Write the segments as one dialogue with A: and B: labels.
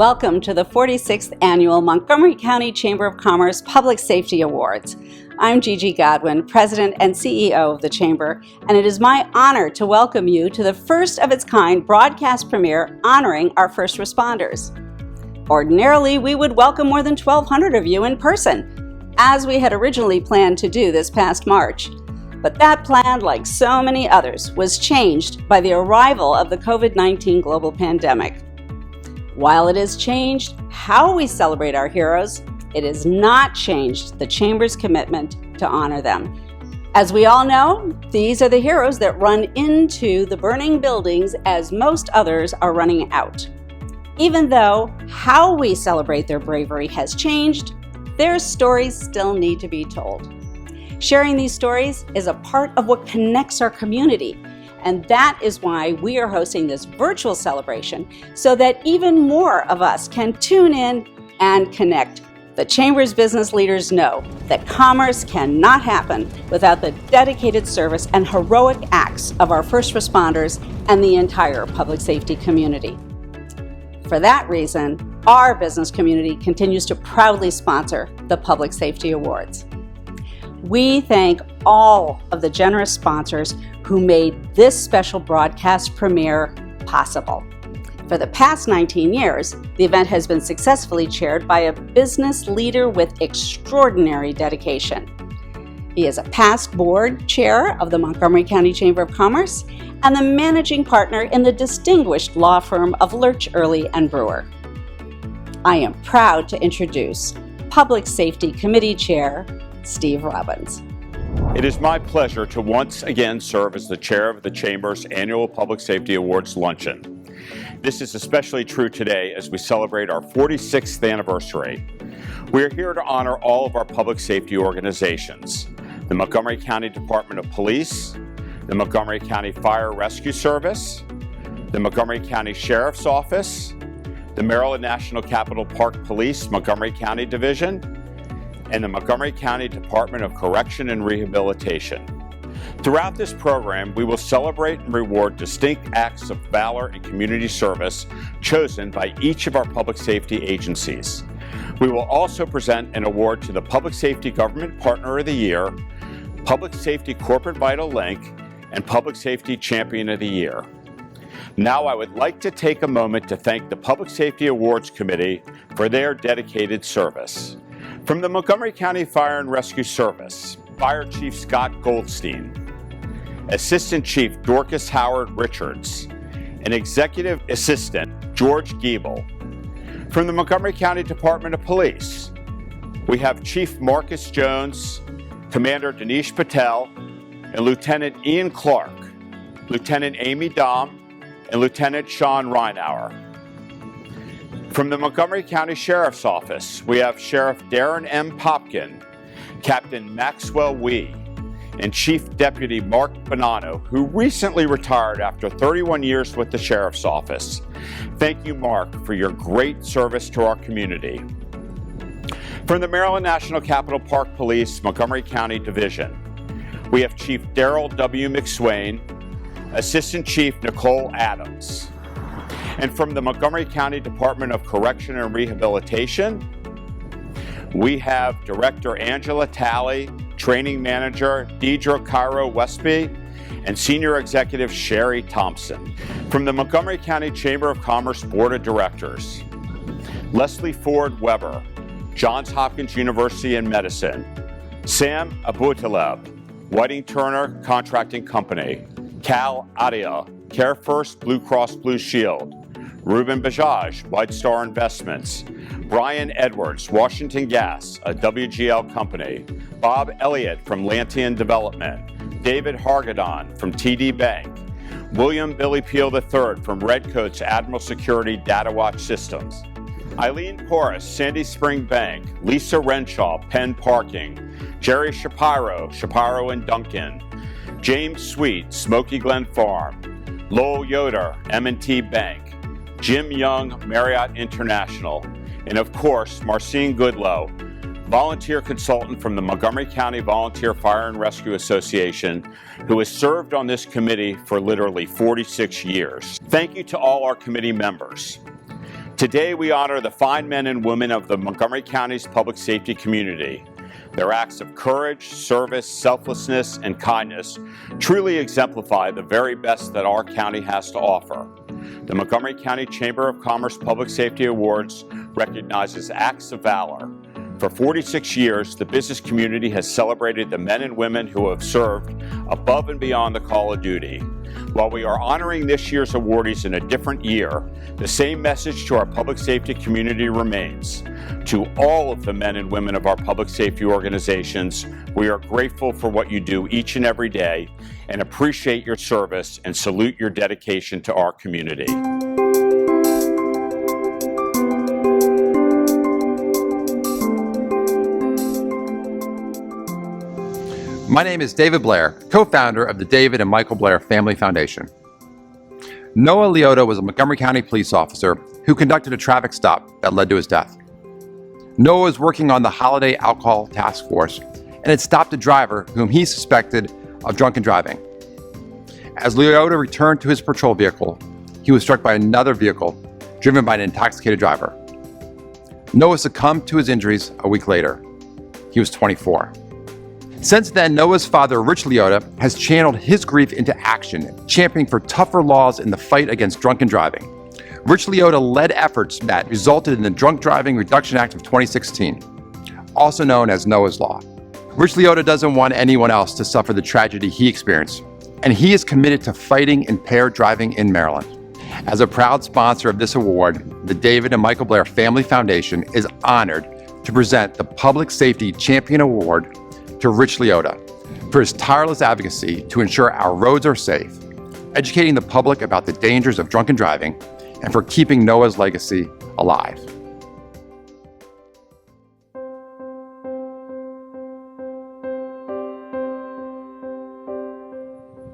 A: Welcome to the 46th Annual Montgomery County Chamber of Commerce Public Safety Awards. I'm Gigi Godwin, President and CEO of the Chamber, and it is my honor to welcome you to the first of its kind broadcast premiere honoring our first responders. Ordinarily, we would welcome more than 1,200 of you in person, as we had originally planned to do this past March. But that plan, like so many others, was changed by the arrival of the COVID-19 global pandemic. While it has changed how we celebrate our heroes, it has not changed the Chamber's commitment to honor them. As we all know, these are the heroes that run into the burning buildings as most others are running out. Even though how we celebrate their bravery has changed, their stories still need to be told. Sharing these stories is a part of what connects our community. And that is why we are hosting this virtual celebration, so that even more of us can tune in and connect. The Chamber's business leaders know that commerce cannot happen without the dedicated service and heroic acts of our first responders and the entire public safety community. For that reason, our business community continues to proudly sponsor the Public Safety Awards. We thank all of the generous sponsors who made this special broadcast premiere possible. For the past 19 years, the event has been successfully chaired by a business leader with extraordinary dedication. He is a past board chair of the Montgomery County Chamber of Commerce and the managing partner in the distinguished law firm of Lurch, Early and Brewer. I am proud to introduce Public Safety Committee Chair Steve Robbins.
B: It is my pleasure to once again serve as the chair of the Chamber's annual Public Safety Awards luncheon. This is especially true today as we celebrate our 46th anniversary. We are here to honor all of our public safety organizations: the Montgomery County Department of Police, the Montgomery County Fire Rescue Service, the Montgomery County Sheriff's Office, the Maryland National Capital Park Police Montgomery County Division, and the Montgomery County Department of Correction and Rehabilitation. Throughout this program, we will celebrate and reward distinct acts of valor and community service chosen by each of our public safety agencies. We will also present an award to the Public Safety Government Partner of the Year, Public Safety Corporate Vital Link, and Public Safety Champion of the Year. Now I would like to take a moment to thank the Public Safety Awards Committee for their dedicated service. From the Montgomery County Fire and Rescue Service, Fire Chief Scott Goldstein, Assistant Chief Dorcas Howard Richards, and Executive Assistant George Giebel. From the Montgomery County Department of Police, we have Chief Marcus Jones, Commander Dinesh Patel, and Lieutenant Ian Clark, Lieutenant Amy Dahm, and Lieutenant Sean Reinauer. From the Montgomery County Sheriff's Office, we have Sheriff Darren M. Popkin, Captain Maxwell Wee, and Chief Deputy Mark Bonanno, who recently retired after 31 years with the Sheriff's Office. Thank you, Mark, for your great service to our community. From the Maryland National Capital Park Police Montgomery County Division, we have Chief Daryl W. McSwain, Assistant Chief Nicole Adams. And from the Montgomery County Department of Correction and Rehabilitation, we have Director Angela Talley, Training Manager Deidre Cairo Westby, and Senior Executive Sherry Thompson. From the Montgomery County Chamber of Commerce Board of Directors, Leslie Ford Weber, Johns Hopkins University in Medicine, Sam Abutaleb, Whiting Turner Contracting Company, Cal Adia, Care First Blue Cross Blue Shield, Ruben Bajaj, White Star Investments, Brian Edwards, Washington Gas, a WGL company, Bob Elliott from Lantian Development, David Hargadon from TD Bank, William Billy Peel III from Redcoats Admiral Security Data Watch Systems, Eileen Porras, Sandy Spring Bank, Lisa Renshaw, Penn Parking, Jerry Shapiro, Shapiro and Duncan, James Sweet, Smoky Glen Farm, Lowell Yoder, M&T Bank, Jim Young, Marriott International, and of course, Marcine Goodlow, volunteer consultant from the Montgomery County Volunteer Fire and Rescue Association, who has served on this committee for literally 46 years. Thank you to all our committee members. Today we honor the fine men and women of the Montgomery County's public safety community. Their acts of courage, service, selflessness, and kindness truly exemplify the very best that our county has to offer. The Montgomery County Chamber of Commerce Public Safety Awards recognizes acts of valor. For 46 years, the business community has celebrated the men and women who have served above and beyond the call of duty. While we are honoring this year's awardees in a different year, the same message to our public safety community remains. To all of the men and women of our public safety organizations, we are grateful for what you do each and every day and appreciate your service and salute your dedication to our community.
C: My name is David Blair, co-founder of the David and Michael Blair Family Foundation. Noah Liotta was a Montgomery County police officer who conducted a traffic stop that led to his death. Noah was working on the Holiday Alcohol Task Force and had stopped a driver whom he suspected of drunken driving. As Liotta returned to his patrol vehicle, he was struck by another vehicle driven by an intoxicated driver. Noah succumbed to his injuries a week later. He was 24. Since then, Noah's father, Rich Liotta, has channeled his grief into action, championing for tougher laws in the fight against drunken driving. Rich Liotta led efforts that resulted in the Drunk Driving Reduction Act of 2016, also known as Noah's Law. Rich Liotta doesn't want anyone else to suffer the tragedy he experienced, and he is committed to fighting impaired driving in Maryland. As a proud sponsor of this award, the David and Michael Blair Family Foundation is honored to present the Public Safety Champion Award to Rich Liotta for his tireless advocacy to ensure our roads are safe, educating the public about the dangers of drunken driving, and for keeping Noah's legacy alive.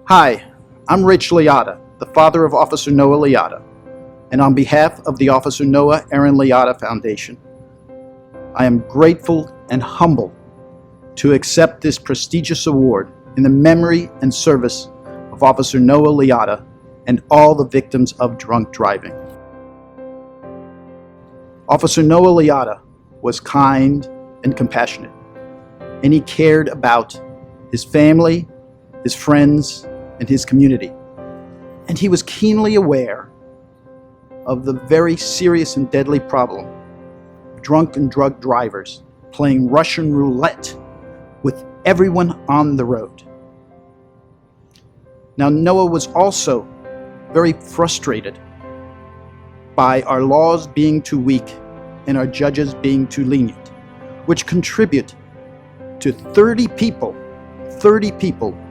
D: Hi, I'm Rich Liotta, the father of Officer Noah Liotta, and on behalf of the Officer Noah Aaron Liotta Foundation, I am grateful and humbled to accept this prestigious award in the memory and service of Officer Noah Liotta and all the victims of drunk driving. Officer Noah Liotta was kind and compassionate, and he cared about his family, his friends, and his community. And he was keenly aware of the very serious and deadly problem of drunk and drug drivers playing Russian roulette with everyone on the road. Now, Noah was also very frustrated by our laws being too weak and our judges being too lenient, which contribute to 30 people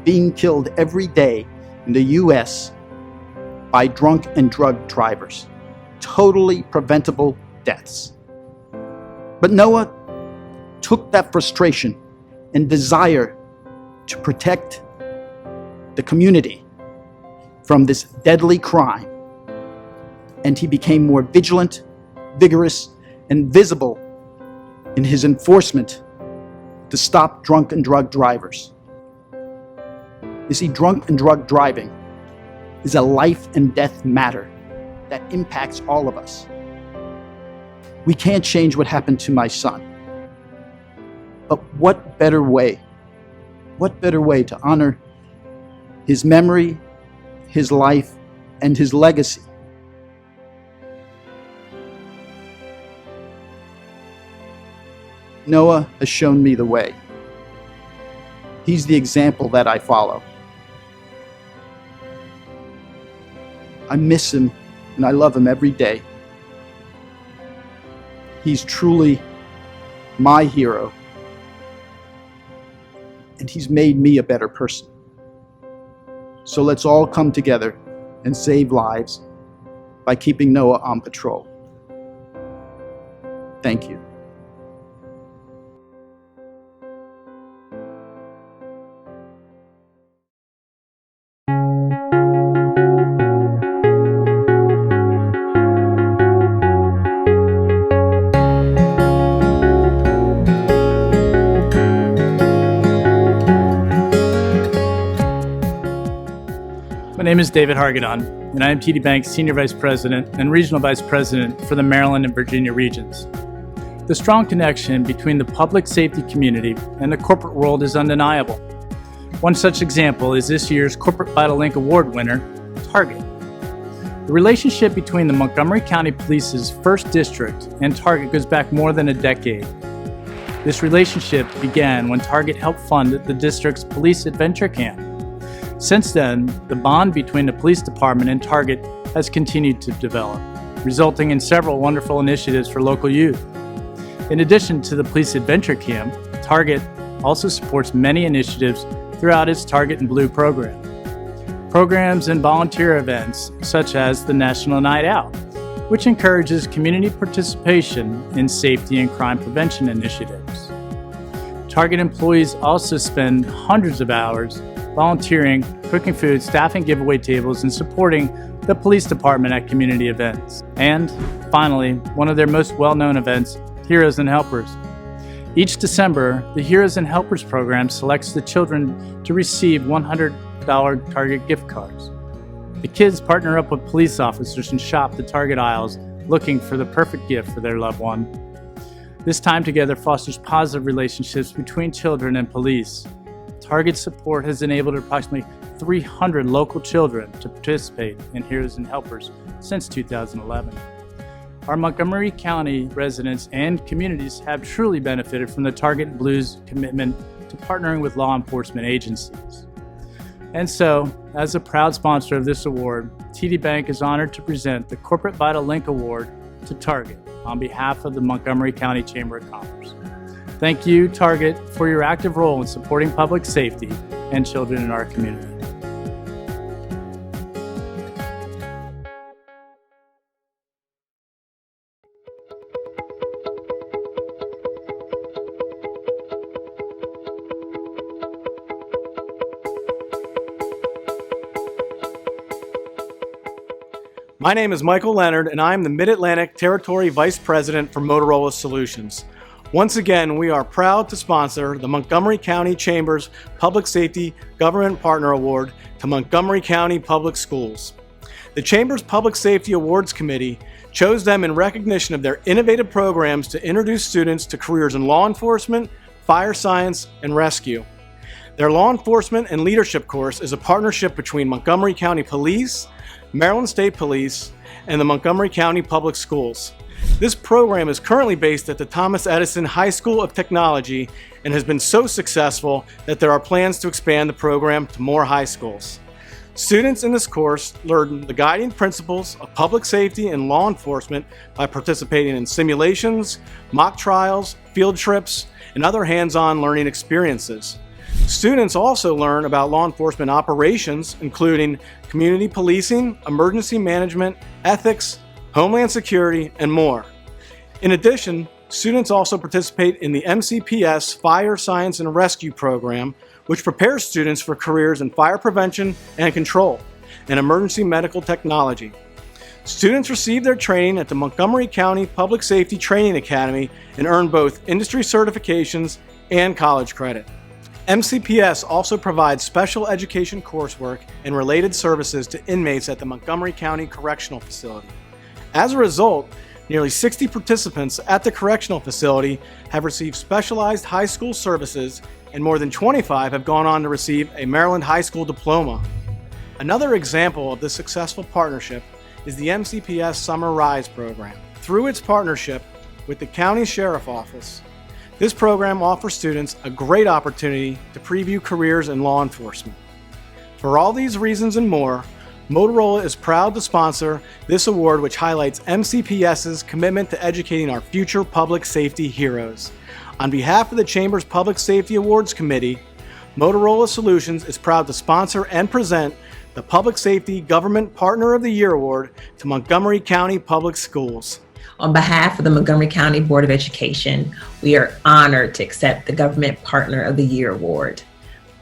D: being killed every day in the U.S. by drunk and drug drivers. Totally preventable deaths. But Noah took that frustration and desire to protect the community from this deadly crime, and he became more vigilant, vigorous, and visible in his enforcement to stop drunk and drug drivers. You see, drunk and drug driving is a life and death matter that impacts all of us. We can't change what happened to my son. But what better way to honor his memory, his life, and his legacy? Noah has shown me the way. He's the example that I follow. I miss him and I love him every day. He's truly my hero, and he's made me a better person. So let's all come together and save lives by keeping Noah on patrol. Thank you.
E: My name is David Hargadon. and I am TD Bank's Senior Vice President and Regional Vice President for the Maryland and Virginia regions. The strong connection between the public safety community and the corporate world is undeniable. One such example is this year's Corporate Vital Link Award winner, Target. The relationship between the Montgomery County Police's 1st District and Target goes back more than a decade. This relationship began when Target helped fund the district's police adventure camp. Since then, the bond between the police department and Target has continued to develop, resulting in several wonderful initiatives for local youth. In addition to the police adventure camp, Target also supports many initiatives throughout its Target in Blue program. Programs and volunteer events such as the National Night Out, which encourages community participation in safety and crime prevention initiatives. Target employees also spend hundreds of hours volunteering, cooking food, staffing giveaway tables, and supporting the police department at community events. And finally, one of their most well-known events, Heroes and Helpers. Each December, the Heroes and Helpers program selects the children to receive $100 Target gift cards. The kids partner up with police officers and shop the Target aisles looking for the perfect gift for their loved one. This time together fosters positive relationships between children and police. Target support has enabled approximately 300 local children to participate in Heroes and Helpers since 2011. Our Montgomery County residents and communities have truly benefited from the Target Blue's commitment to partnering with law enforcement agencies. And so, as a proud sponsor of this award, TD Bank is honored to present the Corporate Vital Link Award to Target on behalf of the Montgomery County Chamber of Commerce. Thank you, Target, for your active role in supporting public safety and children in our community.
F: My name is Michael Leonard, and I am the Mid-Atlantic Territory Vice President for Motorola Solutions. Once again, we are proud to sponsor the Montgomery County Chamber's Public Safety Government Partner Award to Montgomery County Public Schools. The Chamber's Public Safety Awards Committee chose them in recognition of their innovative programs to introduce students to careers in law enforcement, fire science, and rescue. Their Law Enforcement and Leadership course is a partnership between Montgomery County Police, Maryland State Police, and the Montgomery County Public Schools. This program is currently based at the Thomas Edison High School of Technology and has been so successful that there are plans to expand the program to more high schools. Students in this course learn the guiding principles of public safety and law enforcement by participating in simulations, mock trials, field trips, and other hands-on learning experiences. Students also learn about law enforcement operations, including community policing, emergency management, ethics, homeland security, and more. In addition, students also participate in the MCPS Fire Science and Rescue program, which prepares students for careers in fire prevention and control and emergency medical technology. Students receive their training at the Montgomery County Public Safety Training Academy and earn both industry certifications and college credit. MCPS also provides special education coursework and related services to inmates at the Montgomery County Correctional Facility. As a result, nearly 60 participants at the correctional facility have received specialized high school services, and more than 25 have gone on to receive a Maryland high school diploma. Another example of this successful partnership is the MCPS Summer Rise program. Through its partnership with the County Sheriff Office, this program offers students a great opportunity to preview careers in law enforcement. For all these reasons and more, Motorola is proud to sponsor this award, which highlights MCPS's commitment to educating our future public safety heroes. On behalf of the Chamber's Public Safety Awards Committee, Motorola Solutions is proud to sponsor and present the Public Safety Government Partner of the Year Award to Montgomery County Public Schools.
G: On behalf of the Montgomery County Board of Education, we are honored to accept the Government Partner of the Year Award.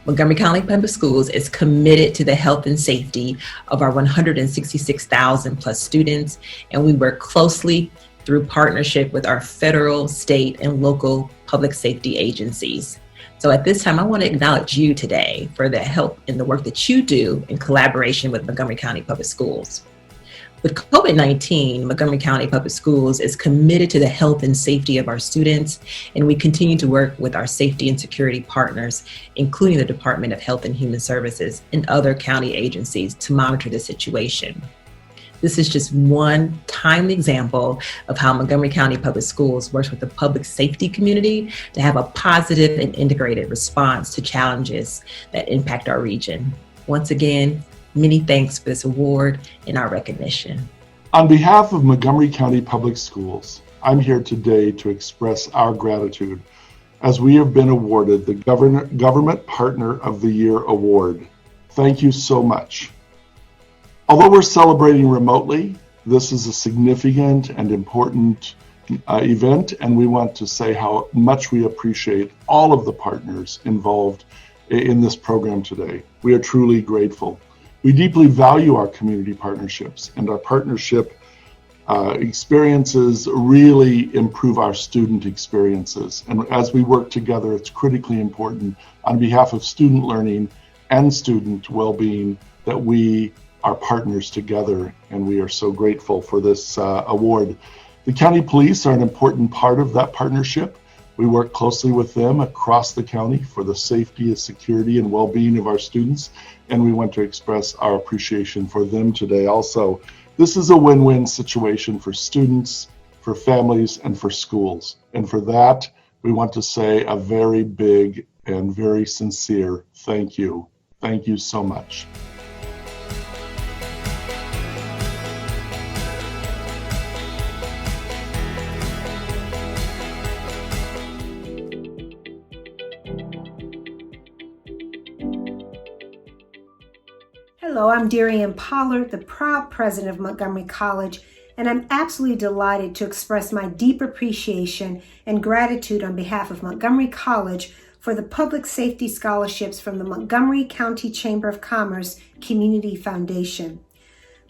G: Montgomery County Public Schools is committed to the health and safety of our 166,000 plus students, and we work closely through partnership with our federal, state, and local public safety agencies. So at this time, I want to acknowledge you today for the help in the work that you do in collaboration with Montgomery County Public Schools. With COVID-19, Montgomery County Public Schools is committed to the health and safety of our students, and we continue to work with our safety and security partners, including the Department of Health and Human Services and other county agencies, to monitor the situation. This is just one timely example of how Montgomery County Public Schools works with the public safety community to have a positive and integrated response to challenges that impact our region. Once again, many thanks for this award and our recognition.
H: On behalf of Montgomery County Public Schools, I'm here today to express our gratitude as we have been awarded the Government Partner of the Year Award. Thank you so much. Although we're celebrating remotely, this is a significant and important event, and we want to say how much we appreciate all of the partners involved in this program today. We are truly grateful. We deeply value our community partnerships, and our partnership experiences really improve our student experiences. And as we work together, it's critically important on behalf of student learning and student well-being that we are partners together, and we are so grateful for this award. The county police are an important part of that partnership. We work closely with them across the county for the safety, security, and well-being of our students, and we want to express our appreciation for them today also. This is a win-win situation for students, for families, and for schools. And for that, we want to say a very big and very sincere thank you. Thank you so much.
I: Hello, I'm Darian Pollard, the proud president of Montgomery College, and I'm absolutely delighted to express my deep appreciation and gratitude on behalf of Montgomery College for the public safety scholarships from the Montgomery County Chamber of Commerce Community Foundation.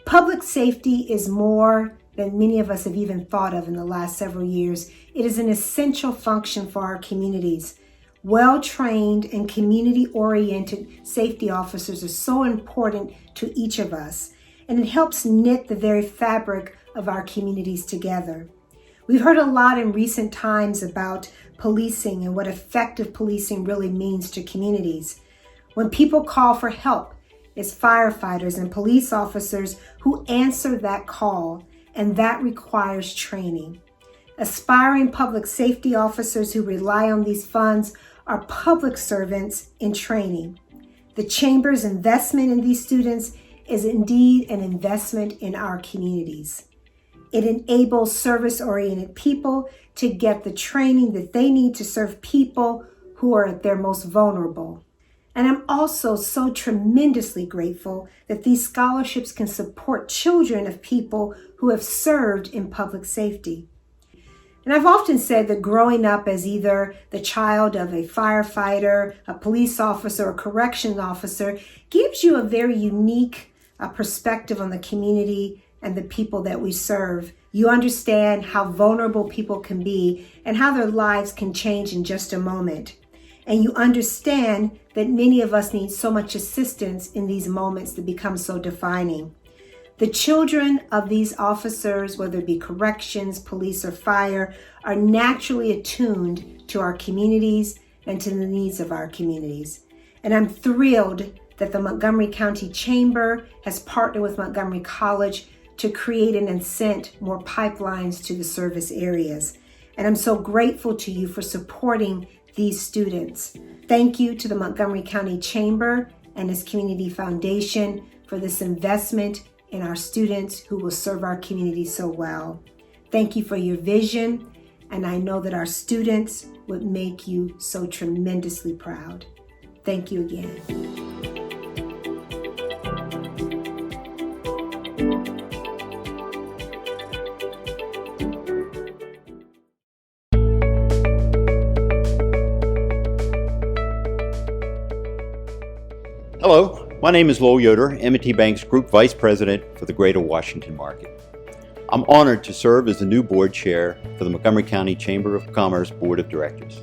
I: Public safety is more than many of us have even thought of in the last several years. It is an essential function for our communities. Well-trained and community-oriented safety officers are so important to each of us, and it helps knit the very fabric of our communities together. We've heard a lot in recent times about policing and what effective policing really means to communities. When people call for help, it's firefighters and police officers who answer that call, and that requires training. Aspiring public safety officers who rely on these funds are public servants in training. The Chamber's investment in these students is indeed an investment in our communities. It enables service-oriented people to get the training that they need to serve people who are at their most vulnerable. And I'm also so tremendously grateful that these scholarships can support children of people who have served in public safety. And I've often said that growing up as either the child of a firefighter, a police officer, or correction officer gives you a very unique perspective on the community and the people that we serve. You understand how vulnerable people can be and how their lives can change in just a moment. And you understand that many of us need so much assistance in these moments that become so defining. The children of these officers, whether it be corrections, police, or fire, are naturally attuned to our communities and to the needs of our communities. And I'm thrilled that the Montgomery County Chamber has partnered with Montgomery College to create and incent more pipelines to the service areas. And I'm so grateful to you for supporting these students. Thank you to the Montgomery County Chamber and its Community Foundation for this investment in our students who will serve our community so well. Thank you for your vision, and I know that our students would make you so tremendously proud. Thank you again.
J: Hello, my name is Lowell Yoder, M&T Bank's Group Vice President for the Greater Washington Market. I'm honored to serve as the new board chair for the Montgomery County Chamber of Commerce Board of Directors.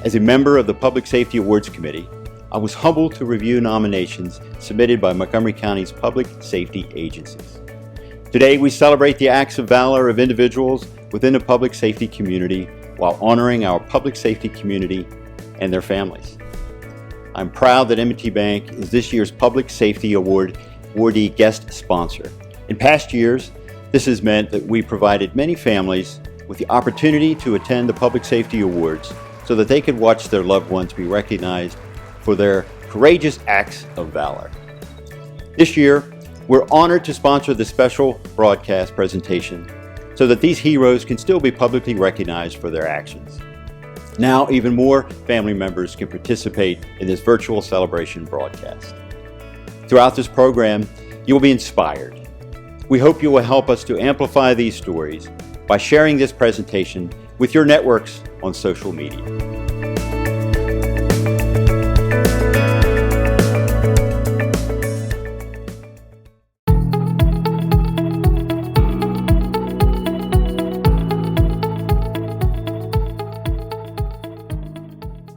J: As a member of the Public Safety Awards Committee, I was humbled to review nominations submitted by Montgomery County's public safety agencies. Today, we celebrate the acts of valor of individuals within the public safety community while honoring our public safety community and their families. I'm proud that M&T Bank is this year's Public Safety Award awardee guest sponsor. In past years, this has meant that we provided many families with the opportunity to attend the Public Safety Awards so that they could watch their loved ones be recognized for their courageous acts of valor. This year, we're honored to sponsor the special broadcast presentation so that these heroes can still be publicly recognized for their actions. Now, even more family members can participate in this virtual celebration broadcast. Throughout this program, you will be inspired. We hope you will help us to amplify these stories by sharing this presentation with your networks on social media.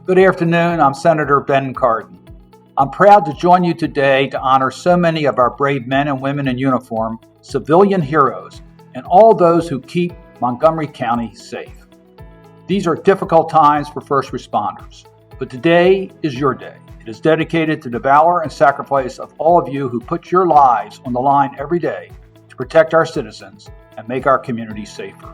K: Good afternoon, I'm Senator Ben Cardin. I'm proud to join you today to honor so many of our brave men and women in uniform, civilian heroes, and all those who keep Montgomery County safe. These are difficult times for first responders, but today is your day. It is dedicated to the valor and sacrifice of all of you who put your lives on the line every day to protect our citizens and make our community safer.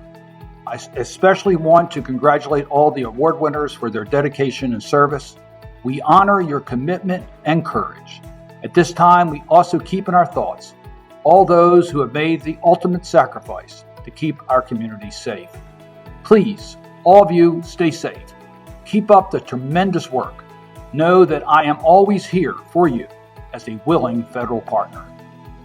K: I especially want to congratulate all the award winners for their dedication and service. We honor your commitment and courage. At this time, we also keep in our thoughts all those who have made the ultimate sacrifice to keep our community safe. Please, all of you, stay safe. Keep up the tremendous work. Know that I am always here for you as a willing federal partner.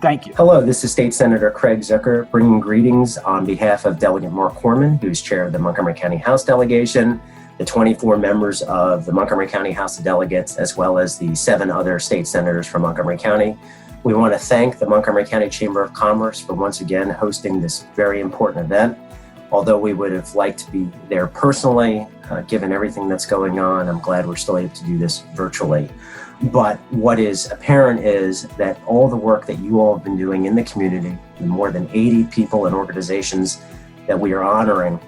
K: Thank you.
L: Hello, this is State Senator Craig Zucker bringing greetings on behalf of Delegate Mark Corman, who's chair of the Montgomery County House Delegation, the 24 members of the Montgomery County House of Delegates, as well as the 7 other state senators from Montgomery County. We want to thank the Montgomery County Chamber of Commerce for once again hosting this very important event. Although we would have liked to be there personally, given everything that's going on, I'm glad we're still able to do this virtually. But what is apparent is that all the work that you all have been doing in the community, the more than 80 people and organizations that we are honoring,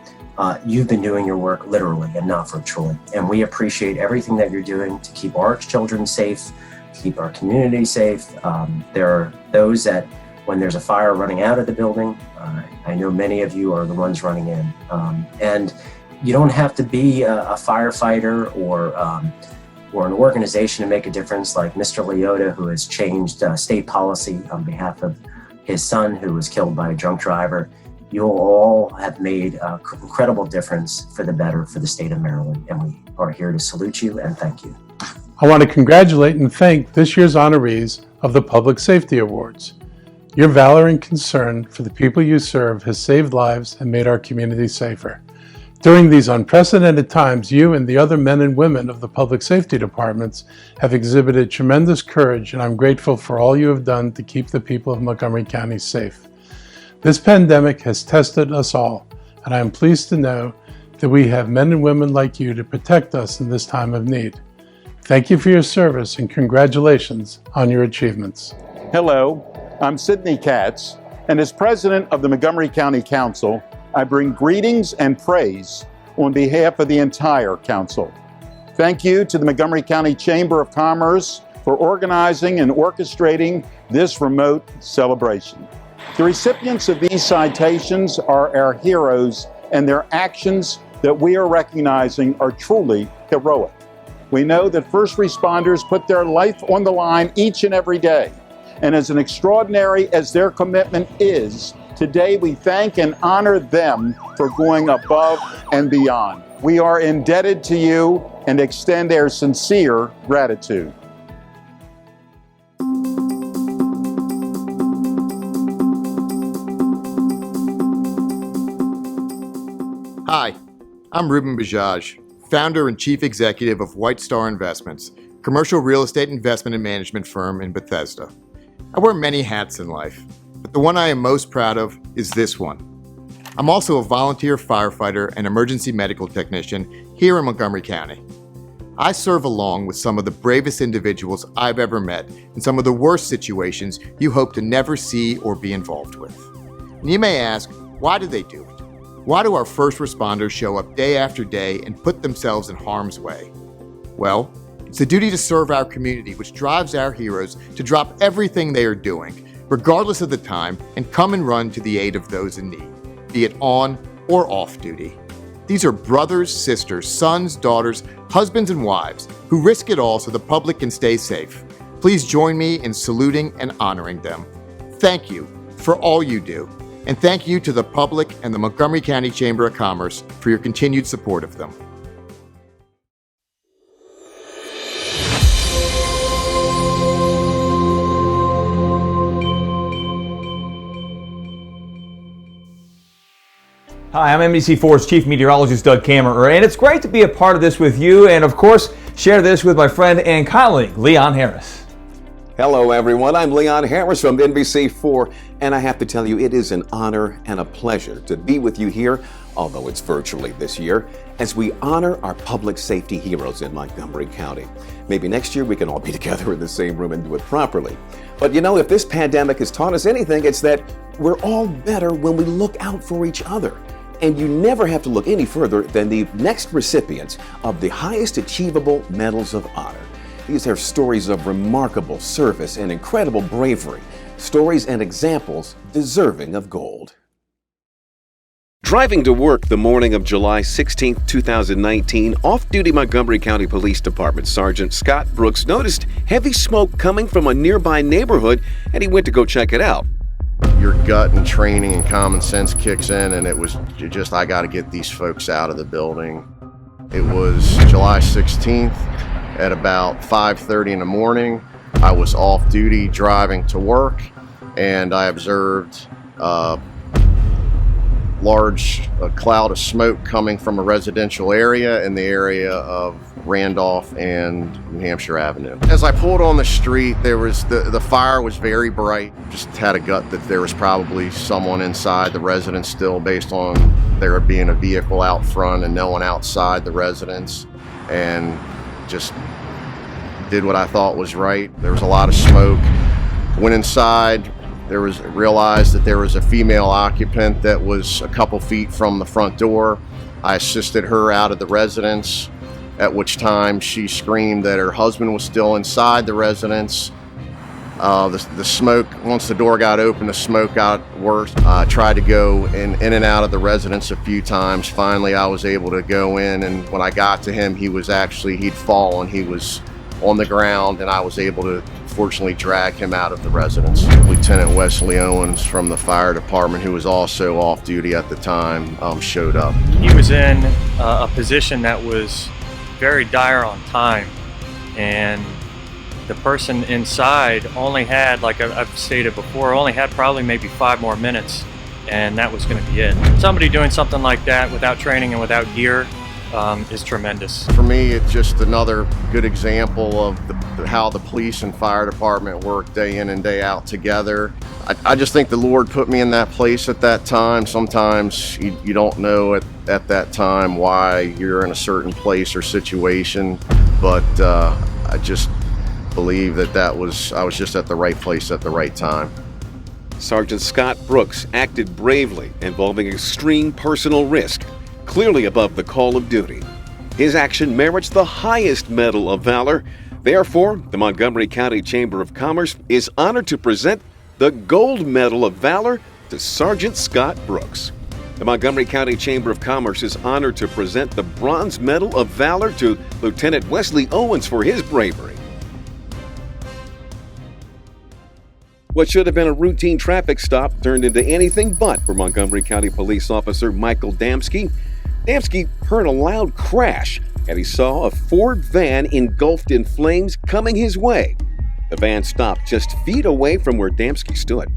L: you've been doing your work literally and not virtually. And we appreciate everything that you're doing to keep our children safe, keep our community safe. There are those that when there's a fire running out of the building, I know many of you are the ones running in. And you don't have to be a firefighter or an organization to make a difference, like Mr. Leota, who has changed state policy on behalf of his son who was killed by a drunk driver. You all have made an incredible difference for the better for the state of Maryland, and we are here to salute you and thank you.
M: I want to congratulate and thank this year's honorees of the Public Safety Awards. Your valor and concern for the people you serve has saved lives and made our community safer. During these unprecedented times, you and the other men and women of the public safety departments have exhibited tremendous courage, and I'm grateful for all you have done to keep the people of Montgomery County safe. This pandemic has tested us all, and I am pleased to know that we have men and women like you to protect us in this time of need. Thank you for your service and congratulations on your achievements.
N: Hello, I'm Sidney Katz, and as president of the Montgomery County Council, I bring greetings and praise on behalf of the entire council. Thank you to the Montgomery County Chamber of Commerce for organizing and orchestrating this remote celebration. The recipients of these citations are our heroes, and their actions that we are recognizing are truly heroic. We know that first responders put their life on the line each and every day, and as extraordinary as their commitment is, today we thank and honor them for going above and beyond. We are indebted to you and extend our sincere gratitude.
O: Hi, I'm Ruben Bajaj, founder and chief executive of White Star Investments, commercial real estate investment and management firm in Bethesda. I wear many hats in life, but the one I am most proud of is this one. I'm also a volunteer firefighter and emergency medical technician here in Montgomery County. I serve along with some of the bravest individuals I've ever met in some of the worst situations you hope to never see or be involved with. And you may ask, why do they do it? Why do our first responders show up day after day and put themselves in harm's way? Well, it's the duty to serve our community which drives our heroes to drop everything they are doing, regardless of the time, and come and run to the aid of those in need, be it on or off duty. These are brothers, sisters, sons, daughters, husbands, and wives who risk it all so the public can stay safe. Please join me in saluting and honoring them. Thank you for all you do, and thank you to the public and the Montgomery County Chamber of Commerce for your continued support of them.
P: Hi, I'm NBC4's Chief Meteorologist Doug Kammerer, and it's great to be a part of this with you and, of course, share this with my friend and colleague, Leon Harris.
Q: Hello, everyone. I'm Leon Harris from NBC4, and I have to tell you, it is an honor and a pleasure to be with you here, although it's virtually this year, as we honor our public safety heroes in Montgomery County. Maybe next year we can all be together in the same room and do it properly. But you know, if this pandemic has taught us anything, it's that we're all better when we look out for each other. And you never have to look any further than the next recipients of the highest achievable medals of honor. These are stories of remarkable service and incredible bravery, stories and examples deserving of gold. Driving to work the morning of July 16, 2019, off-duty Montgomery County Police Department Sergeant Scott Brooks noticed heavy smoke coming from a nearby neighborhood, and he went to go check it out.
R: Your gut and training and common sense kicks in, and it was just, I got to get these folks out of the building. It was July 16th at about 5:30 in the morning. I was off duty driving to work, and I observed a large cloud of smoke coming from a residential area in the area of Randolph and New Hampshire Avenue. As I pulled on the street, there was the fire was very bright. Just had a gut that there was probably someone inside the residence still, based on there being a vehicle out front and no one outside the residence, and just did what I thought was right. There was a lot of smoke. Went inside. Realized that there was a female occupant that was a couple feet from the front door. I assisted her out of the residence, at which time she screamed that her husband was still inside the residence. The smoke, once the door got open, the smoke got worse. I tried to go in and out of the residence a few times. Finally, I was able to go in, and when I got to him, he'd fallen. He was on the ground, and I was able to fortunately drag him out of the residence. Lieutenant Wesley Owens from the fire department, who was also off duty at the time, showed up.
S: He was in a position that was very dire on time, and the person inside only had, like I've stated before, only had probably maybe 5 more minutes, and that was going to be it. Somebody doing something like that without training and without gear is tremendous.
R: For me, it's just another good example of how the police and fire department work day in and day out together. I just think the Lord put me in that place at that time. Sometimes you don't know at that time why you're in a certain place or situation, but I just believe I was just at the right place at the right time.
Q: Sergeant Scott Brooks acted bravely, involving extreme personal risk, clearly above the call of duty. His action merits the highest Medal of Valor. Therefore, the Montgomery County Chamber of Commerce is honored to present the Gold Medal of Valor to Sergeant Scott Brooks. The Montgomery County Chamber of Commerce is honored to present the Bronze Medal of Valor to Lieutenant Wesley Owens for his bravery. What should have been a routine traffic stop turned into anything but for Montgomery County Police Officer Michael Damsky. Damsky heard a loud crash, and he saw a Ford van engulfed in flames coming his way. The van stopped just feet away from where Damsky stood.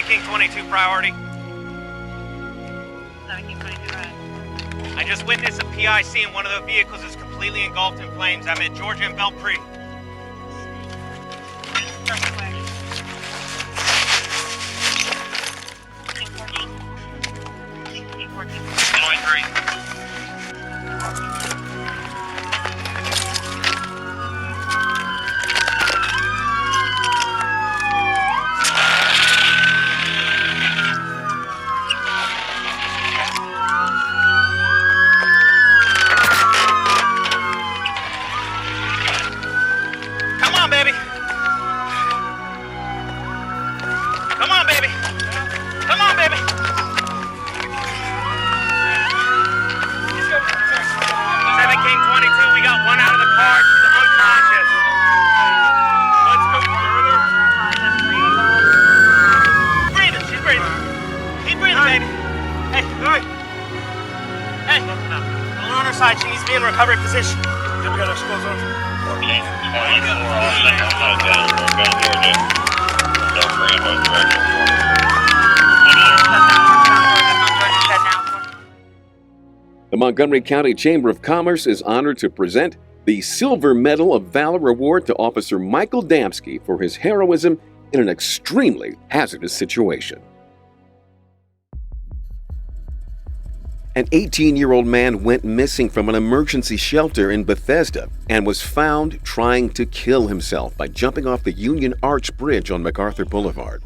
T: King 22 priority. I just witnessed a PIC and one of the vehicles is completely engulfed in flames. I'm at Georgia and Belpre. Come on, baby. Come on, baby. Come on, baby. 7 King 22, we got one out of the car. She's unconscious. Let's go further. Breathing, she's breathing. Keep breathing, baby. Hey, good. Hey, hold on her side. She needs to be in recovery position. Then we got our scores on. Okay.
Q: The Montgomery County Chamber of Commerce is honored to present the Silver Medal of Valor Award to Officer Michael Damsky for his heroism in an extremely hazardous situation. An 18-year-old man went missing from an emergency shelter in Bethesda and was found trying to kill himself by jumping off the Union Arch Bridge on MacArthur Boulevard.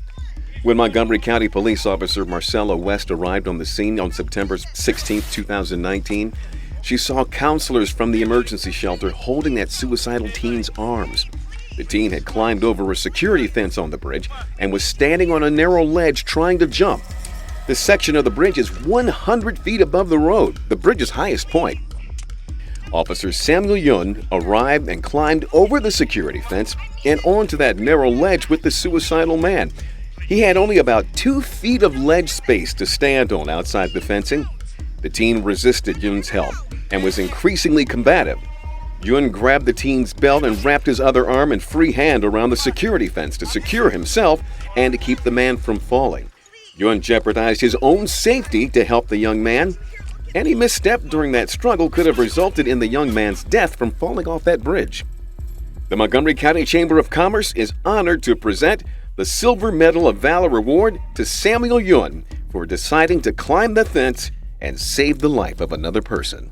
Q: When Montgomery County Police Officer Marcella West arrived on the scene on September 16, 2019, she saw counselors from the emergency shelter holding that suicidal teen's arms. The teen had climbed over a security fence on the bridge and was standing on a narrow ledge trying to jump. This section of the bridge is 100 feet above the road, the bridge's highest point. Officer Samuel Yun arrived and climbed over the security fence and onto that narrow ledge with the suicidal man. He had only about 2 feet of ledge space to stand on outside the fencing. The teen resisted Yun's help and was increasingly combative. Yun grabbed the teen's belt and wrapped his other arm and free hand around the security fence to secure himself and to keep the man from falling. Yun jeopardized his own safety to help the young man. Any misstep during that struggle could have resulted in the young man's death from falling off that bridge. The Montgomery County Chamber of Commerce is honored to present the Silver Medal of Valor Award to Samuel Yun for deciding to climb the fence and save the life of another person.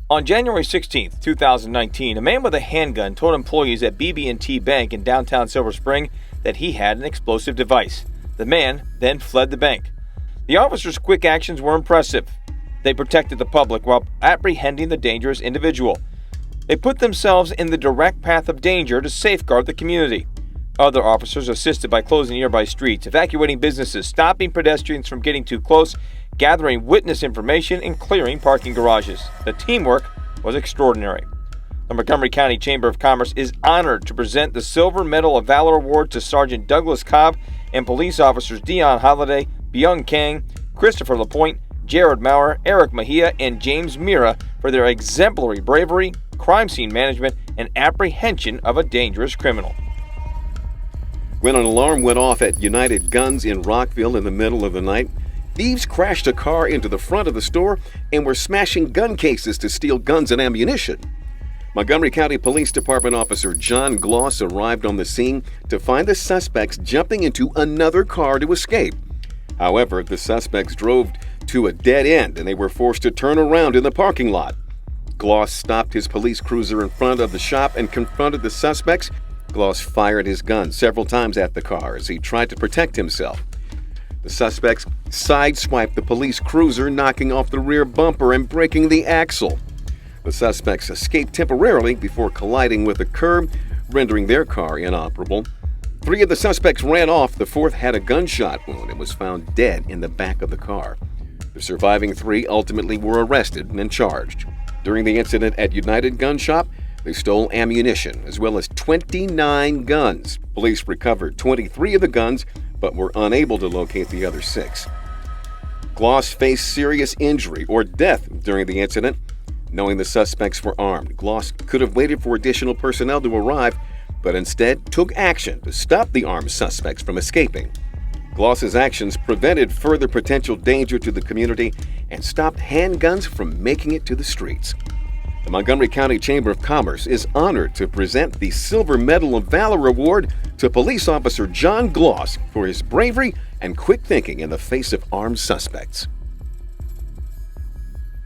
P: On January 16, 2019, a man with a handgun told employees at BB&T Bank in downtown Silver Spring that he had an explosive device. The man then fled the bank. The officers' quick actions were impressive. They protected the public while apprehending the dangerous individual. They put themselves in the direct path of danger to safeguard the community. Other officers assisted by closing nearby streets, evacuating businesses, stopping pedestrians from getting too close, gathering witness information, and clearing parking garages. The teamwork was extraordinary. The Montgomery County Chamber of Commerce is honored to present the Silver Medal of Valor Award to Sergeant Douglas Cobb and police officers Dion Holliday, Byung Kang, Christopher LaPointe, Jared Maurer, Eric Mejia, and James Mira for their exemplary bravery, crime scene management, and apprehension of a dangerous criminal.
Q: When an alarm went off at United Guns in Rockville in the middle of the night, thieves crashed a car into the front of the store and were smashing gun cases to steal guns and ammunition. Montgomery County Police Department Officer John Gloss arrived on the scene to find the suspects jumping into another car to escape. However, the suspects drove to a dead end and they were forced to turn around in the parking lot. Gloss stopped his police cruiser in front of the shop and confronted the suspects. Gloss fired his gun several times at the car as he tried to protect himself. The suspects sideswiped the police cruiser, knocking off the rear bumper and breaking the axle. The suspects escaped temporarily before colliding with a curb, rendering their car inoperable. 3 of the suspects ran off. The 4th had a gunshot wound and was found dead in the back of the car. The surviving 3 ultimately were arrested and charged. During the incident at United Gun Shop, they stole ammunition as well as 29 guns. Police recovered 23 of the guns but were unable to locate the other 6. Gloss faced serious injury or death during the incident. Knowing the suspects were armed, Gloss could have waited for additional personnel to arrive, but instead took action to stop the armed suspects from escaping. Gloss's actions prevented further potential danger to the community and stopped handguns from making it to the streets. The Montgomery County Chamber of Commerce is honored to present the Silver Medal of Valor Award to Police Officer John Gloss for his bravery and quick thinking in the face of armed suspects.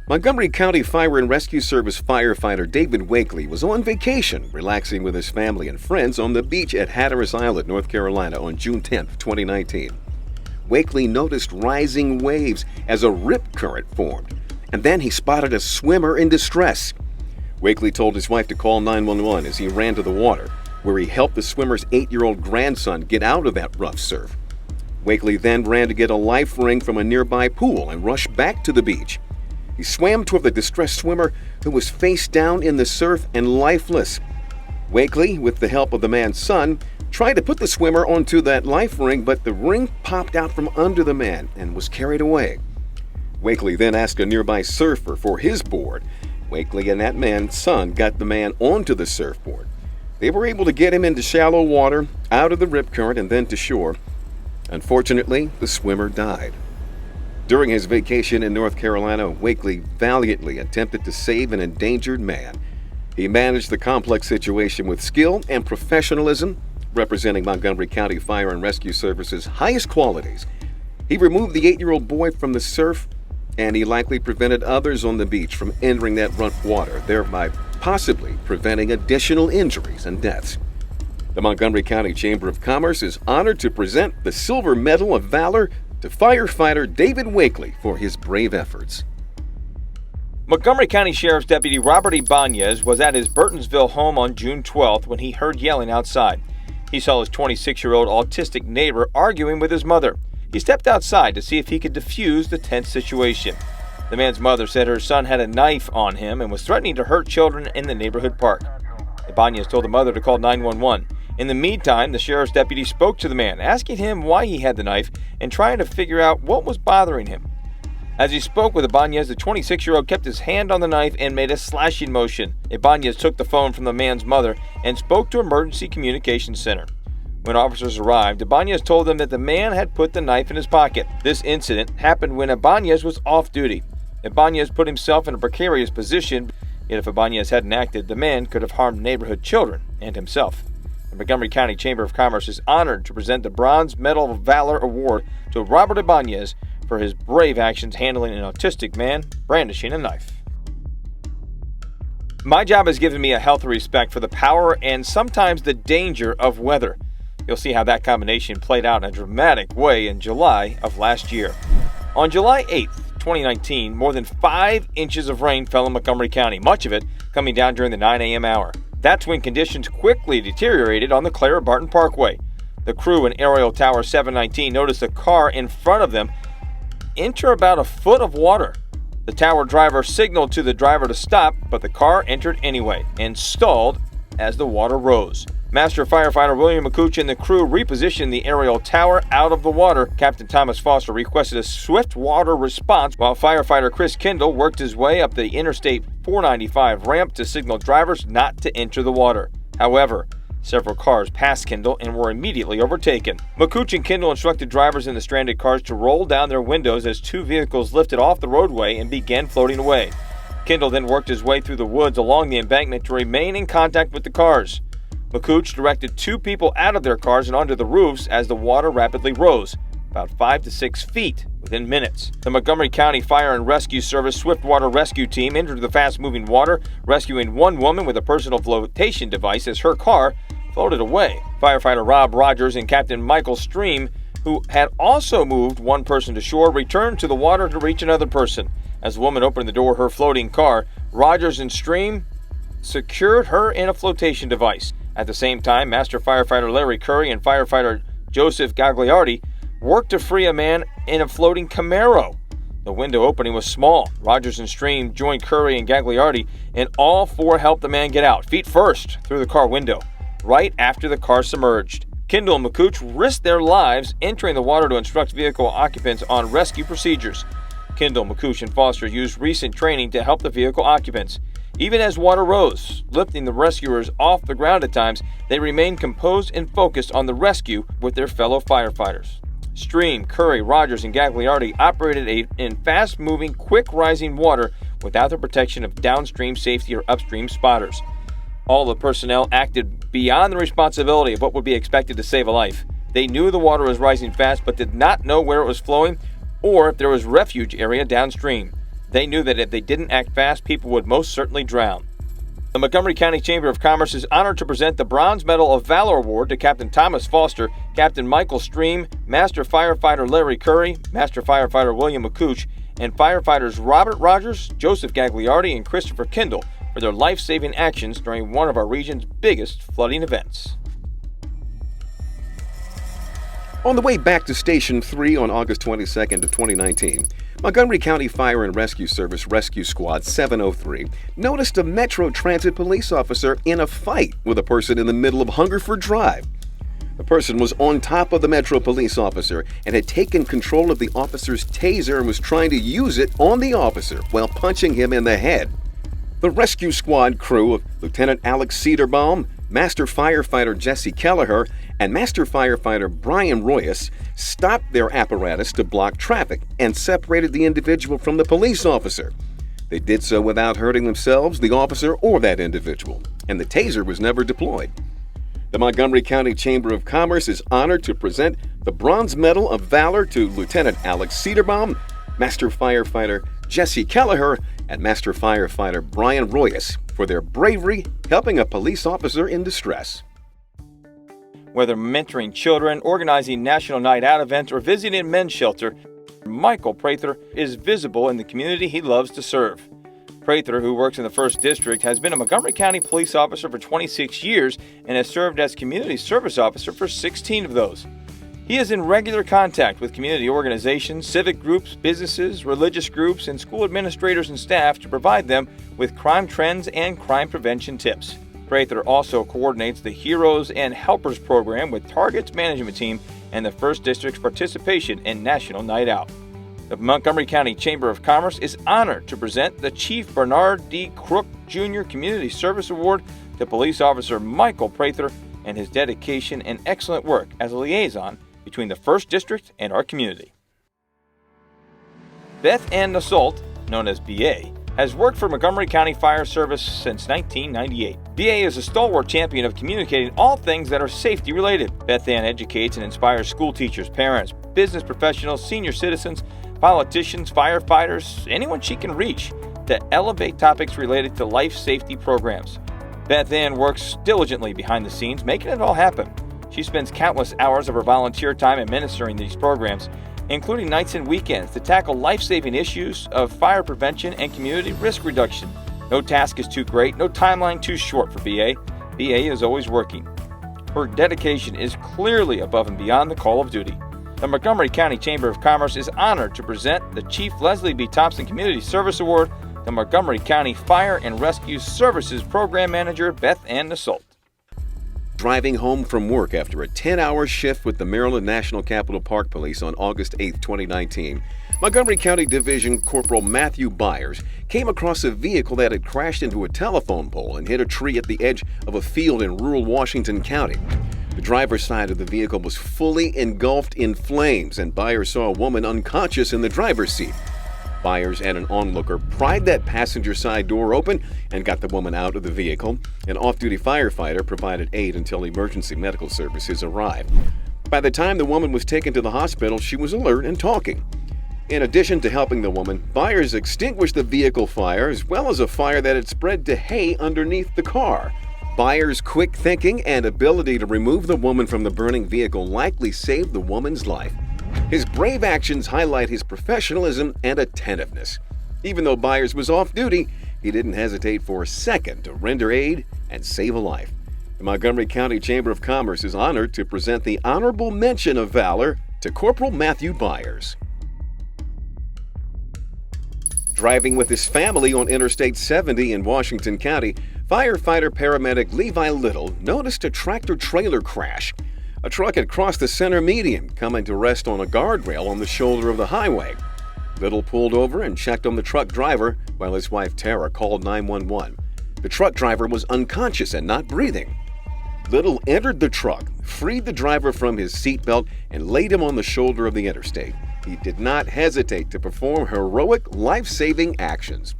Q: Montgomery County Fire and Rescue Service firefighter David Wakely was on vacation, relaxing with his family and friends on the beach at Hatteras Island, North Carolina on June 10, 2019. Wakely noticed rising waves as a rip current formed, and then he spotted a swimmer in distress. Wakely told his wife to call 911 as he ran to the water, where he helped the swimmer's 8-year-old grandson get out of that rough surf. Wakely then ran to get a life ring from a nearby pool and rushed back to the beach. He swam toward the distressed swimmer, who was face down in the surf and lifeless. Wakely, with the help of the man's son, tried to put the swimmer onto that life ring, but the ring popped out from under the man and was carried away. Wakely then asked a nearby surfer for his board. Wakely and that man's son got the man onto the surfboard. They were able to get him into shallow water, out of the rip current, and then to shore. Unfortunately, the swimmer died. During his vacation in North Carolina, Wakely valiantly attempted to save an endangered man. He managed the complex situation with skill and professionalism, representing Montgomery County Fire and Rescue Service's highest qualities. He removed the 8-year-old boy from the surf, and he likely prevented others on the beach from entering that rough water, thereby possibly preventing additional injuries and deaths. The Montgomery County Chamber of Commerce is honored to present the Silver Medal of Valor to firefighter David Wakely for his brave efforts.
P: Montgomery County Sheriff's Deputy Robert Ibanez was at his Burtonsville home on June 12th when he heard yelling outside. He saw his 26-year-old autistic neighbor arguing with his mother. He stepped outside to see if he could defuse the tense situation. The man's mother said her son had a knife on him and was threatening to hurt children in the neighborhood park. Ibanez told the mother to call 911. In the meantime, the sheriff's deputy spoke to the man, asking him why he had the knife and trying to figure out what was bothering him. As he spoke with Ibanez, the 26-year-old kept his hand on the knife and made a slashing motion. Ibanez took the phone from the man's mother and spoke to Emergency Communications Center. When officers arrived, Ibanez told them that the man had put the knife in his pocket. This incident happened when Ibanez was off duty. Ibanez put himself in a precarious position, yet if Ibanez hadn't acted, the man could have harmed neighborhood children and himself. The Montgomery County Chamber of Commerce is honored to present the Bronze Medal of Valor Award to Robert Ibanez for his brave actions handling an autistic man brandishing a knife. My job has given me a healthy respect for the power and sometimes the danger of weather. You'll see how that combination played out in a dramatic way in July of last year. On July 8th, 2019, more than 5 inches of rain fell in Montgomery County, much of it coming down during the 9 a.m. hour. That's when conditions quickly deteriorated on the Clara Barton Parkway. The crew in Aerial Tower 719 noticed a car in front of them enter about a foot of water. The tower driver signaled to the driver to stop, but the car entered anyway and stalled as the water rose. Master Firefighter William McCooch and the crew repositioned the aerial tower out of the water. Captain Thomas Foster requested a swift water response, while firefighter Chris Kendall worked his way up the Interstate 495 ramp to signal drivers not to enter the water. However, several cars passed Kendall and were immediately overtaken. McCooch and Kendall instructed drivers in the stranded cars to roll down their windows as 2 vehicles lifted off the roadway and began floating away. Kendall then worked his way through the woods along the embankment to remain in contact with the cars. McCooch directed 2 people out of their cars and onto the roofs as the water rapidly rose, about 5 to 6 feet within minutes. The Montgomery County Fire and Rescue Service Swiftwater Rescue Team entered the fast-moving water, rescuing one woman with a personal flotation device as her car floated away. Firefighter Rob Rogers and Captain Michael Stream, who had also moved one person to shore, returned to the water to reach another person. As the woman opened the door of her floating car, Rogers and Stream secured her in a flotation device. At the same time, Master Firefighter Larry Curry and Firefighter Joseph Gagliardi worked to free a man in a floating Camaro. The window opening was small. Rogers and Stream joined Curry and Gagliardi, and all 4 helped the man get out, feet first, through the car window, right after the car submerged. Kendall and McCooch risked their lives entering the water to instruct vehicle occupants on rescue procedures. Kendall, McCooch, and Foster used recent training to help the vehicle occupants. Even as water rose, lifting the rescuers off the ground at times, they remained composed and focused on the rescue with their fellow firefighters. Stream, Curry, Rogers, and Gagliardi operated in fast-moving, quick-rising water without the protection of downstream safety or upstream spotters. All the personnel acted beyond the responsibility of what would be expected to save a life. They knew the water was rising fast but did not know where it was flowing or if there was refuge area downstream. They knew that if they didn't act fast, people would most certainly drown. The Montgomery County Chamber of Commerce is honored to present the Bronze Medal of Valor Award to Captain Thomas Foster, Captain Michael Stream, Master Firefighter Larry Curry, Master Firefighter William McCouch, and firefighters Robert Rogers, Joseph Gagliardi, and Christopher Kindle for their life-saving actions during one of our region's biggest flooding events.
Q: On the way back to Station 3 on August 22nd of 2019, Montgomery County Fire and Rescue Service Rescue Squad 703 noticed a Metro Transit police officer in a fight with a person in the middle of Hungerford Drive. The person was on top of the Metro police officer and had taken control of the officer's taser and was trying to use it on the officer while punching him in the head. The rescue squad crew of Lieutenant Alex Cedarbaum, Master Firefighter Jesse Kelleher, and Master Firefighter Brian Royas stopped their apparatus to block traffic and separated the individual from the police officer. They did so without hurting themselves, the officer, or that individual, and the taser was never deployed. The Montgomery County Chamber of Commerce is honored to present the Bronze Medal of Valor to Lieutenant Alex Cedarbaum, Master Firefighter Jesse Kelleher, and Master Firefighter Brian Royas for their bravery helping a police officer in distress.
P: Whether mentoring children, organizing National Night Out events, or visiting a men's shelter, Michael Prather is visible in the community he loves to serve. Prather, who works in the 1st District, has been a Montgomery County police officer for 26 years and has served as community service officer for 16 of those. He is in regular contact with community organizations, civic groups, businesses, religious groups, and school administrators and staff to provide them with crime trends and crime prevention tips. Prather also coordinates the Heroes and Helpers program with Target's management team and the 1st District's participation in National Night Out. The Montgomery County Chamber of Commerce is honored to present the Chief Bernard D. Crook Jr. Community Service Award to Police Officer Michael Prather and his dedication and excellent work as a liaison between the 1st District and our community. Beth Ann Nassalt, known as BA, has worked for Montgomery County Fire Service since 1998. BA is a stalwart champion of communicating all things that are safety related. Beth Ann educates and inspires school teachers, parents, business professionals, senior citizens, politicians, firefighters, anyone she can reach to elevate topics related to life safety programs. Beth Ann works diligently behind the scenes, making it all happen. She spends countless hours of her volunteer time administering these programs, including nights and weekends, to tackle life-saving issues of fire prevention and community risk reduction. No task is too great, no timeline too short for BA. BA is always working. Her dedication is clearly above and beyond the call of duty. The Montgomery County Chamber of Commerce is honored to present the Chief Leslie B. Thompson Community Service Award to Montgomery County Fire and Rescue Services Program Manager Beth Ann Nassalt.
Q: Driving home from work after a 10-hour shift with the Maryland National Capital Park Police on August 8, 2019, Montgomery County Division Corporal Matthew Byers came across a vehicle that had crashed into a telephone pole and hit a tree at the edge of a field in rural Washington County. The driver's side of the vehicle was fully engulfed in flames, and Byers saw a woman unconscious in the driver's seat. Byers and an onlooker pried that passenger side door open and got the woman out of the vehicle. An off-duty firefighter provided aid until emergency medical services arrived. By the time the woman was taken to the hospital, she was alert and talking. In addition to helping the woman, Byers extinguished the vehicle fire as well as a fire that had spread to hay underneath the car. Byers' quick thinking and ability to remove the woman from the burning vehicle likely saved the woman's life. His brave actions highlight his professionalism and attentiveness. Even though Byers was off duty, he didn't hesitate for a second to render aid and save a life. The Montgomery County Chamber of Commerce is honored to present the Honorable Mention of Valor to Corporal Matthew Byers. Driving with his family on Interstate 70 in Washington County, firefighter-paramedic Levi Little noticed a tractor-trailer crash. A truck had crossed the center median, coming to rest on a guardrail on the shoulder of the highway. Little pulled over and checked on the truck driver while his wife Tara called 911. The truck driver was unconscious and not breathing. Little entered the truck, freed the driver from his seatbelt, and laid him on the shoulder of the interstate. He did not hesitate to perform heroic, life-saving actions.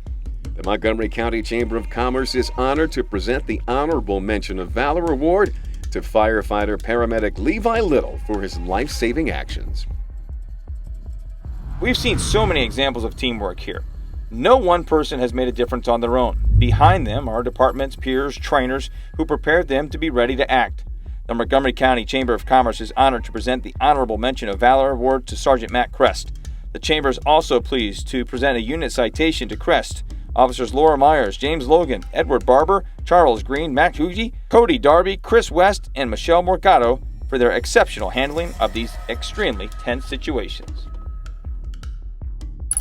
Q: The Montgomery County Chamber of Commerce is honored to present the Honorable Mention of Valor Award to firefighter paramedic Levi Little for his life-saving actions.
P: We've seen so many examples of teamwork here. No one person has made a difference on their own. Behind them are departments, peers, trainers who prepared them to be ready to act. The Montgomery County Chamber of Commerce is honored to present the Honorable Mention of Valor Award to Sergeant Matt Crest. The Chamber is also pleased to present a unit citation to Crest, Officers Laura Myers, James Logan, Edward Barber, Charles Green, Matt Hugie, Cody Darby, Chris West, and Michelle Morgado for their exceptional handling of these extremely tense situations.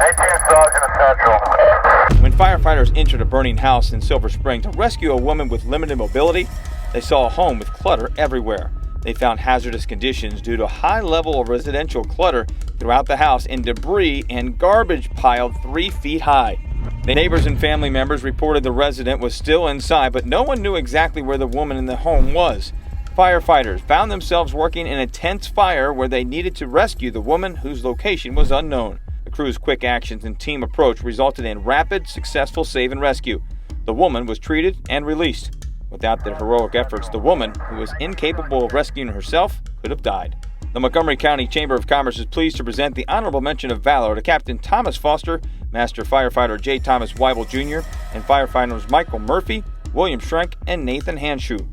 U: 18 Sergeant Central.
P: When firefighters entered a burning house in Silver Spring to rescue a woman with limited mobility, they saw a home with clutter everywhere. They found hazardous conditions due to a high level of residential clutter throughout the house and debris and garbage piled 3 feet high. The neighbors and family members reported the resident was still inside, but no one knew exactly where the woman in the home was. Firefighters found themselves working in a tense fire where they needed to rescue the woman whose location was unknown. The crew's quick actions and team approach resulted in rapid, successful save and rescue. The woman was treated and released. Without their heroic efforts, the woman, who was incapable of rescuing herself, could have died. The Montgomery County Chamber of Commerce is pleased to present the Honorable Mention of Valor to Captain Thomas Foster, Master Firefighter J. Thomas Weibel Jr., and firefighters Michael Murphy, William Schrenk, and Nathan Hanshoe.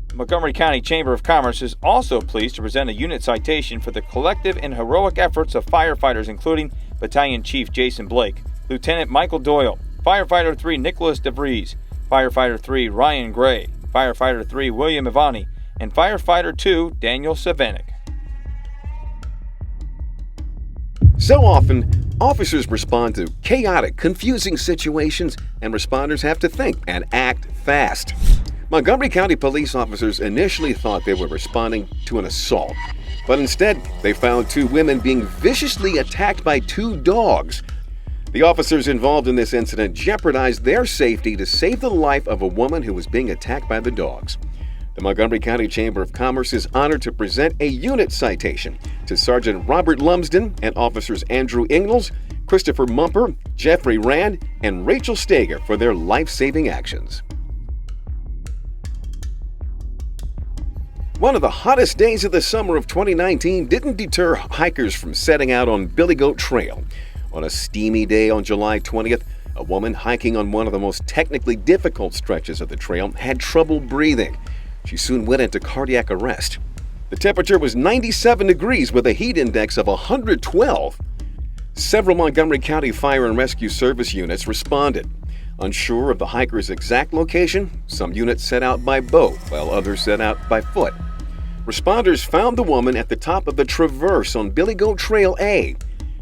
P: The Montgomery County Chamber of Commerce is also pleased to present a unit citation for the collective and heroic efforts of firefighters including Battalion Chief Jason Blake, Lieutenant Michael Doyle, Firefighter 3 Nicholas DeVries, Firefighter 3 Ryan Gray, Firefighter 3 William Ivani, and Firefighter 2 Daniel Savanek.
Q: So often, officers respond to chaotic, confusing situations, and responders have to think and act fast. Montgomery County police officers initially thought they were responding to an assault, but instead they found 2 women being viciously attacked by 2 dogs. The officers involved in this incident jeopardized their safety to save the life of a woman who was being attacked by the dogs. The Montgomery County Chamber of Commerce is honored to present a unit citation to Sergeant Robert Lumsden and Officers Andrew Ingalls, Christopher Mumper, Jeffrey Rand, and Rachel Stager for their life-saving actions. One of the hottest days of the summer of 2019 didn't deter hikers from setting out on Billy Goat Trail. On a steamy day on July 20th, a woman hiking on one of the most technically difficult stretches of the trail had trouble breathing. She soon went into cardiac arrest. The temperature was 97 degrees with a heat index of 112. Several Montgomery County Fire and Rescue Service units responded. Unsure of the hiker's exact location, some units set out by boat, while others set out by foot. Responders found the woman at the top of the traverse on Billy Goat Trail A.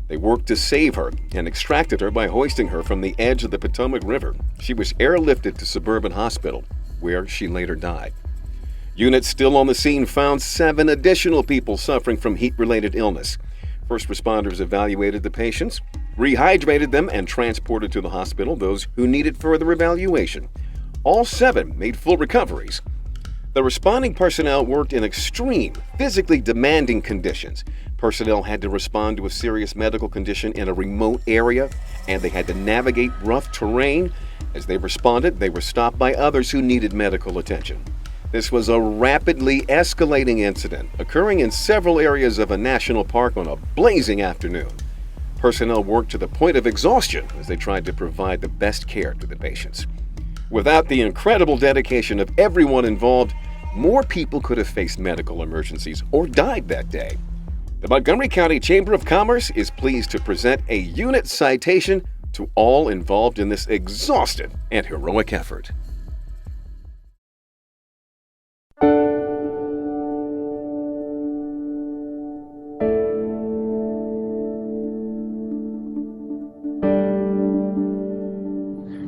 Q: They worked to save her and extracted her by hoisting her from the edge of the Potomac River. She was airlifted to Suburban Hospital, where she later died. Units still on the scene found 7 additional people suffering from heat-related illness. First responders evaluated the patients, rehydrated them, and transported to the hospital those who needed further evaluation. All 7 made full recoveries. The responding personnel worked in extreme, physically demanding conditions. Personnel had to respond to a serious medical condition in a remote area, and they had to navigate rough terrain. As they responded, they were stopped by others who needed medical attention. This was a rapidly escalating incident occurring in several areas of a national park on a blazing afternoon. Personnel worked to the point of exhaustion as they tried to provide the best care to the patients. Without the incredible dedication of everyone involved, more people could have faced medical emergencies or died that day. The Montgomery County Chamber of Commerce is pleased to present a unit citation to all involved in this exhaustive and heroic effort.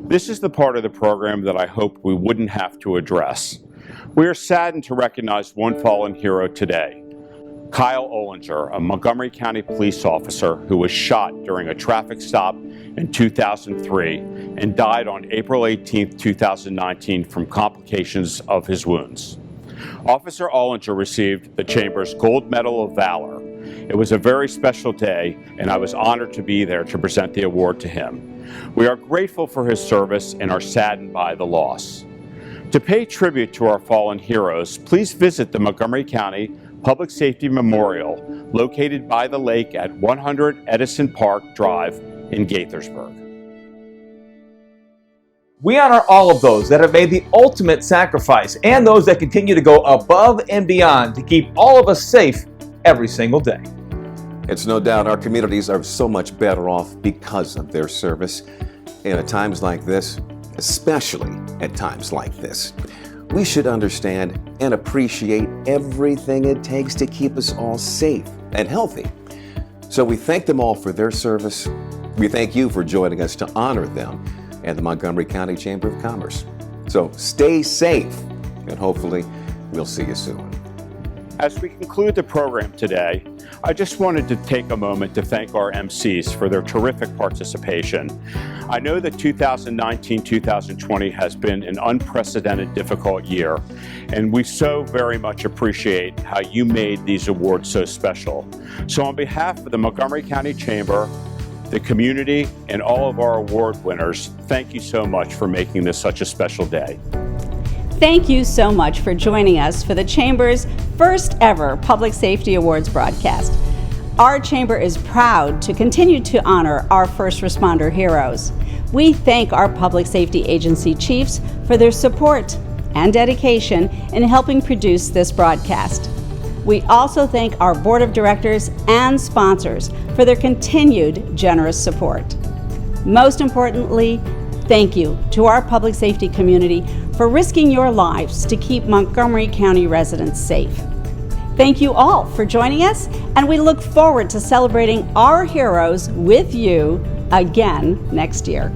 B: This is the part of the program that I hoped we wouldn't have to address. We are saddened to recognize one fallen hero today, Kyle Ollinger, a Montgomery County police officer who was shot during a traffic stop in 2003 and died on April 18, 2019 from complications of his wounds. Officer Ollinger received the Chamber's Gold Medal of Valor. It was a very special day, and I was honored to be there to present the award to him. We are grateful for his service and are saddened by the loss. To pay tribute to our fallen heroes, please visit the Montgomery County Public Safety Memorial, located by the lake at 100 Edison Park Drive in Gaithersburg.
P: We honor all of those that have made the ultimate sacrifice and those that continue to go above and beyond to keep all of us safe every single day.
Q: It's no doubt our communities are so much better off because of their service. And at times like this, especially at times like this, we should understand and appreciate everything it takes to keep us all safe and healthy. So we thank them all for their service. We thank you for joining us to honor them at the Montgomery County Chamber of Commerce. So stay safe, and hopefully we'll see you soon.
B: As we conclude the program today, I just wanted to take a moment to thank our MCs for their terrific participation. I know that 2019-2020 has been an unprecedented, difficult year, and we so very much appreciate how you made these awards so special. So on behalf of the Montgomery County Chamber, the community, and all of our award winners, thank you so much for making this such a special day.
A: Thank you so much for joining us for the Chamber's first ever Public Safety Awards broadcast. Our Chamber is proud to continue to honor our first responder heroes. We thank our public safety agency chiefs for their support and dedication in helping produce this broadcast. We also thank our board of directors and sponsors for their continued generous support. Most importantly, thank you to our public safety community for risking your lives to keep Montgomery County residents safe. Thank you all for joining us, and we look forward to celebrating our heroes with you again next year.